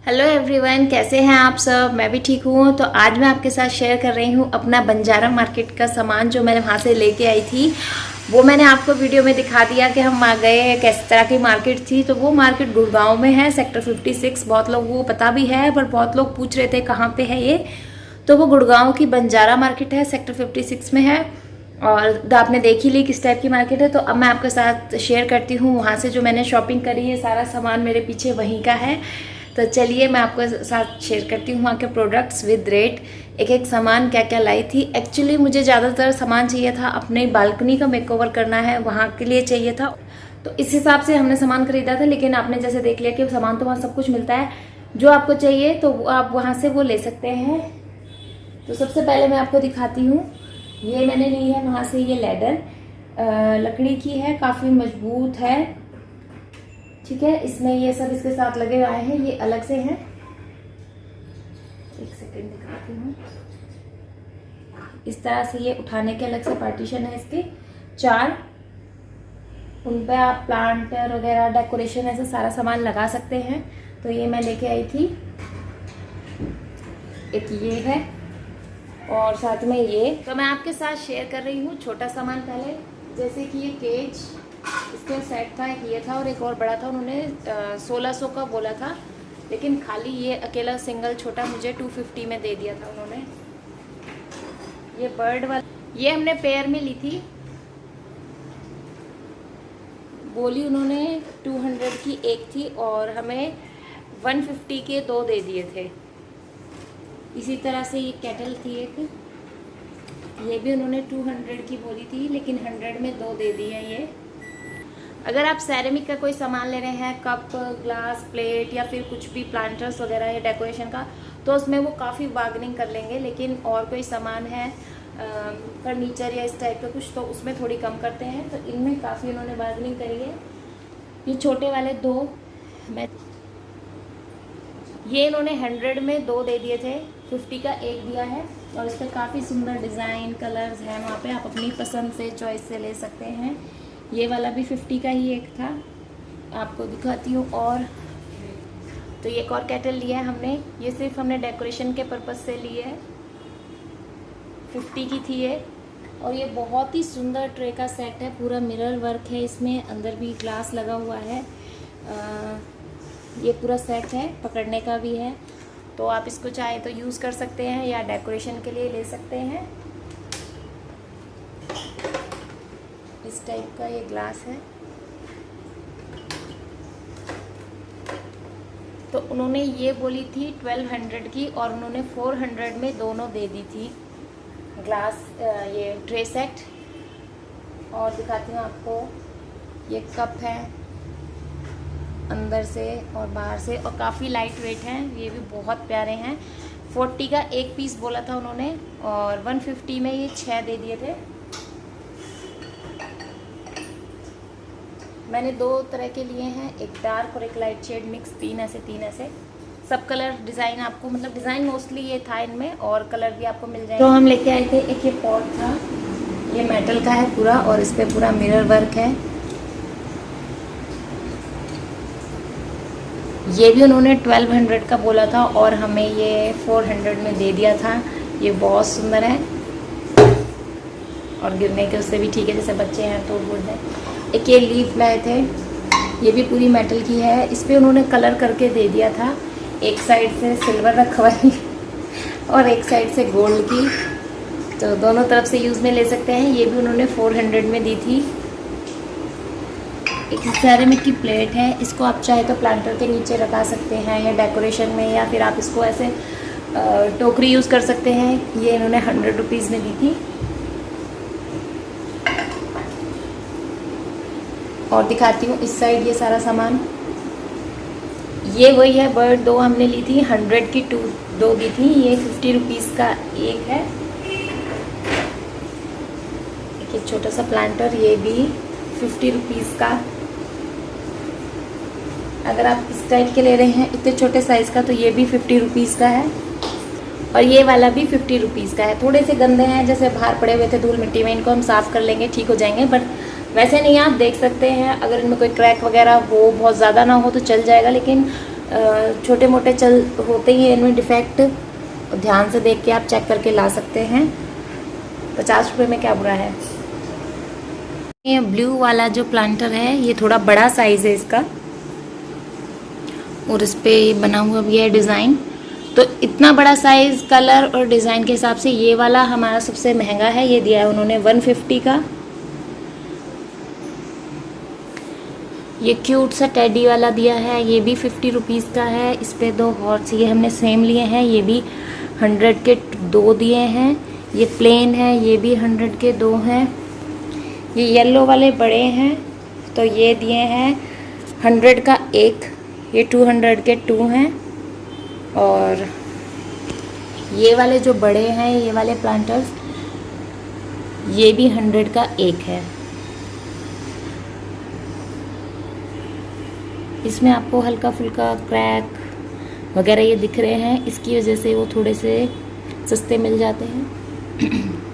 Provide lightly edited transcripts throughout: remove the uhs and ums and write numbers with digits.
Hello everyone, कैसे हैं आप सब। मैं भी ठीक हूँ। तो आज मैं आपके साथ शेयर कर रही हूँ अपना बंजारा मार्केट का सामान जो मैंने वहाँ से लेके आई थी। वो मैंने आपको वीडियो में दिखा दिया कि हम आ गए, किस तरह की मार्केट थी। तो वो मार्केट गुड़गांव में है, सेक्टर 56। बहुत लोग वो पता भी है, पर बहुत लोग पूछ रहे थे कहाँ पे है ये। तो वो गुड़गांव की बंजारा मार्केट है, सेक्टर 56 में है। और आपने देख ही ली किस टाइप की मार्केट है। तो अब मैं आपके साथ शेयर करती हूँ वहाँ से जो मैंने शॉपिंग करी है। सारा सामान मेरे पीछे वहीं का है। तो चलिए मैं आपके साथ शेयर करती हूँ वहाँ के प्रोडक्ट्स विद रेट, एक एक सामान क्या क्या लाई थी। एक्चुअली मुझे ज़्यादातर सामान चाहिए था, अपने बालकनी का मेकओवर करना है, वहाँ के लिए चाहिए था। तो इस हिसाब से हमने सामान खरीदा था। लेकिन आपने जैसे देख लिया कि सामान तो वहाँ सब कुछ मिलता है, जो आपको चाहिए तो आप वहाँ से वो ले सकते हैं। तो सबसे पहले मैं आपको दिखाती हूँ, ये मैंने ली है वहाँ से। ये लैडर लकड़ी की है, काफ़ी मजबूत है, ठीक है। इसमें ये सब इसके साथ लगे हुए हैं, ये अलग से हैं। एक सेकंड दिखाती हूँ। इस तरह से ये उठाने के अलग से पार्टीशन है इसके 4। उन पे आप प्लांट वगैरह, डेकोरेशन, ऐसा सारा सामान लगा सकते हैं। तो ये मैं लेके आई थी। एक ये है और साथ में ये। तो मैं आपके साथ शेयर कर रही हूँ छोटा सामान पहले, जैसे कि ये केज, इसके सेट था, एक ये था और एक और बड़ा था। उन्होंने 1600 का बोला था, लेकिन खाली ये अकेला सिंगल छोटा मुझे 250 में दे दिया था उन्होंने। ये बर्ड वाला, ये हमने पेयर में ली थी, बोली उन्होंने 200 की एक थी और हमें 150 के 2 दे दिए थे। इसी तरह से ये केटल थी एक, ये भी उन्होंने 200 की बोली थी, लेकिन 100 में 2 दे दी है ये। अगर आप सेरेमिक का कोई सामान ले रहे हैं, कप, ग्लास, प्लेट या फिर कुछ भी प्लांटर्स वगैरह या डेकोरेशन का, तो उसमें वो काफ़ी बार्गेनिंग कर लेंगे। लेकिन और कोई सामान है फर्नीचर या इस टाइप का कुछ, तो उसमें थोड़ी कम करते हैं। तो इनमें काफ़ी उन्होंने बार्गेनिंग करी है। ये छोटे वाले 2 मैं, ये इन्होंने 100 में 2 दे दिए थे, 50 का 1 दिया है। और इस पर काफ़ी सुंदर डिज़ाइन, कलर्स हैं वहाँ पे, आप अपनी पसंद से, चॉइस से ले सकते हैं। ये वाला भी 50 का ही एक था, आपको दिखाती हूँ। और तो ये एक और केटल लिया है हमने, ये सिर्फ हमने डेकोरेशन के पर्पज़ से ली है, 50 की थी ये। और ये बहुत ही सुंदर ट्रे का सेट है, पूरा मिरर वर्क है इसमें, अंदर भी ग्लास लगा हुआ है। ये पूरा सेट है, पकड़ने का भी है। तो आप इसको चाहे तो यूज़ कर सकते हैं या डेकोरेशन के लिए ले सकते हैं। इस टाइप का ये ग्लास है। तो उन्होंने ये बोली थी 1200 की और उन्होंने 400 में दोनों दे दी थी ग्लास, ये ट्रे सेट। और दिखाती हूँ आपको, ये कप है अंदर से और बाहर से, और काफ़ी लाइट वेट हैं, ये भी बहुत प्यारे हैं। 40 का एक पीस बोला था उन्होंने और 150 में ये 6 दे दिए थे। मैंने 2 तरह के लिए हैं, एक डार्क और एक लाइट शेड मिक्स, 3 ऐसे सब कलर डिज़ाइन आपको, मतलब डिज़ाइन मोस्टली ये था इनमें, और कलर भी आपको मिल जाएगा। तो हम लेके आए थे एक ये पॉट था, ये मेटल का है पूरा और इस पर पूरा मिरर वर्क है। ये भी उन्होंने 1200 का बोला था और हमें ये 400 में दे दिया था। ये बहुत सुंदर है और गिरने के उससे भी ठीक है, जैसे बच्चे हैं तो गुड है। एक ये लीफ लाए थे, ये भी पूरी मेटल की है, इस पर उन्होंने कलर करके दे दिया था। एक साइड से सिल्वर रखवाई और एक साइड से गोल्ड की, तो दोनों तरफ से यूज़ में ले सकते हैं। ये भी उन्होंने 400 में दी थी। एक सेरेमिक की प्लेट है, इसको आप चाहे तो प्लांटर के नीचे रखा सकते हैं या डेकोरेशन में, या फिर आप इसको ऐसे टोकरी यूज़ कर सकते हैं। ये इन्होंने 100 रुपीज़ में दी थी। और दिखाती हूँ इस साइड ये सारा सामान। ये वही है बर्ड, 2 हमने ली थी, 100 की 2 दी थी। ये 50 रुपीज़ का एक है। एक छोटा सा प्लांटर, ये भी 50 रुपीज़ का। अगर आप इस टाइप के ले रहे हैं इतने छोटे साइज़ का, तो ये भी 50 रुपीज़ का है। और ये वाला भी 50 रुपीज़ का है। थोड़े से गंदे हैं, जैसे बाहर पड़े हुए थे धूल मिट्टी में, इनको हम साफ़ कर लेंगे, ठीक हो जाएंगे। बट वैसे नहीं, आप देख सकते हैं, अगर इनमें कोई क्रैक वगैरह हो, बहुत ज़्यादा ना हो तो चल जाएगा, लेकिन छोटे मोटे चल होते ही इनमें डिफेक्ट, ध्यान से देख के आप चेक करके ला सकते हैं। 50 रुपये में क्या बुरा है। ये ब्लू वाला जो प्लांटर है ये थोड़ा बड़ा साइज़ है इसका, और इस पर बना हुआ भी है डिज़ाइन। तो इतना बड़ा साइज़, कलर और डिज़ाइन के हिसाब से ये वाला हमारा सबसे महंगा है। ये दिया है उन्होंने 150 का। ये क्यूट सा टेडी वाला दिया है, ये भी 50 रुपीज़ का है। इस पे 2 हॉर्स ये हमने सेम लिए हैं, ये भी 100 के 2 दिए हैं। ये प्लेन है, ये भी 100 के 2 हैं। ये येलो वाले बड़े हैं तो ये दिए हैं 100 का 1, ये 200 के 2 हैं। और ये वाले जो बड़े हैं, ये वाले प्लांटर्स, ये भी 100 का 1 है। इसमें आपको हल्का फुल्का क्रैक वगैरह ये दिख रहे हैं, इसकी वजह से वो थोड़े से सस्ते मिल जाते हैं।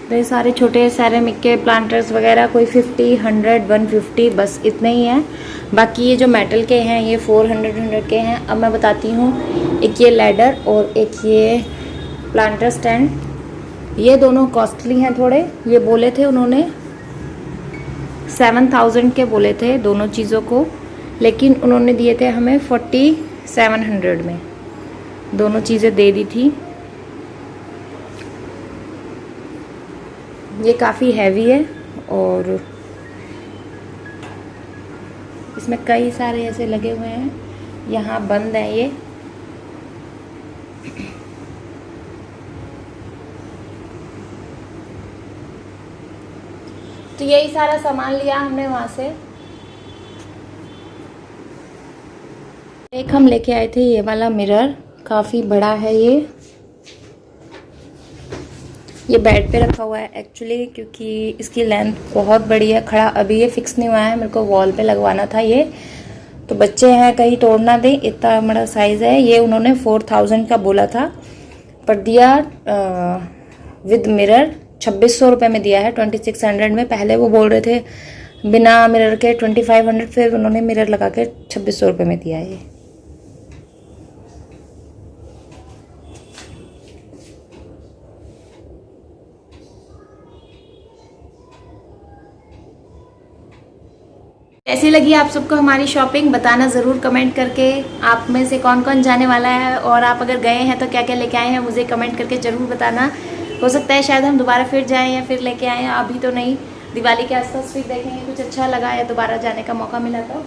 तो ये सारे छोटे सेरेमिक के प्लांटर्स वगैरह कोई 50, 100, 150 बस इतने ही हैं। बाकी ये जो मेटल के हैं ये 400 के हैं। अब मैं बताती हूँ, एक ये लैडर और एक ये प्लांटर स्टैंड, ये दोनों कॉस्टली हैं थोड़े। ये बोले थे उन्होंने 7000 के बोले थे दोनों चीज़ों को, लेकिन उन्होंने दिए थे हमें 4700 में, दोनों चीज़ें दे दी थी। ये काफ़ी हैवी है और इसमें कई सारे ऐसे लगे हुए हैं, यहाँ बंद है ये। तो यही सारा सामान लिया हमने वहाँ से। एक हम लेके आए थे ये वाला मिरर, काफ़ी बड़ा है ये बेड पे रखा हुआ है एक्चुअली, क्योंकि इसकी लेंथ बहुत बड़ी है। खड़ा अभी ये फिक्स नहीं हुआ है, मेरे को वॉल पे लगवाना था ये, तो बच्चे हैं कहीं तोड़ ना दें, इतना बड़ा साइज़ है ये। उन्होंने 4000 का बोला था, पर दिया विद मिरर 2600 रुपये में दिया है, 2600 में। पहले वो बोल रहे थे बिना मिरर के 2500, फिर उन्होंने मिरर लगा के 2600 रुपये में दिया है ये। कैसी लगी आप सबको हमारी शॉपिंग, बताना ज़रूर कमेंट करके। आप में से कौन कौन जाने वाला है, और आप अगर गए हैं तो क्या क्या लेके आए हैं मुझे कमेंट करके ज़रूर बताना। हो सकता है शायद हम दोबारा फिर जाएं या फिर लेके आएँ, अभी तो नहीं, दिवाली के आसपास फिर देखेंगे कुछ अच्छा लगा या दोबारा जाने का मौका मिला तो।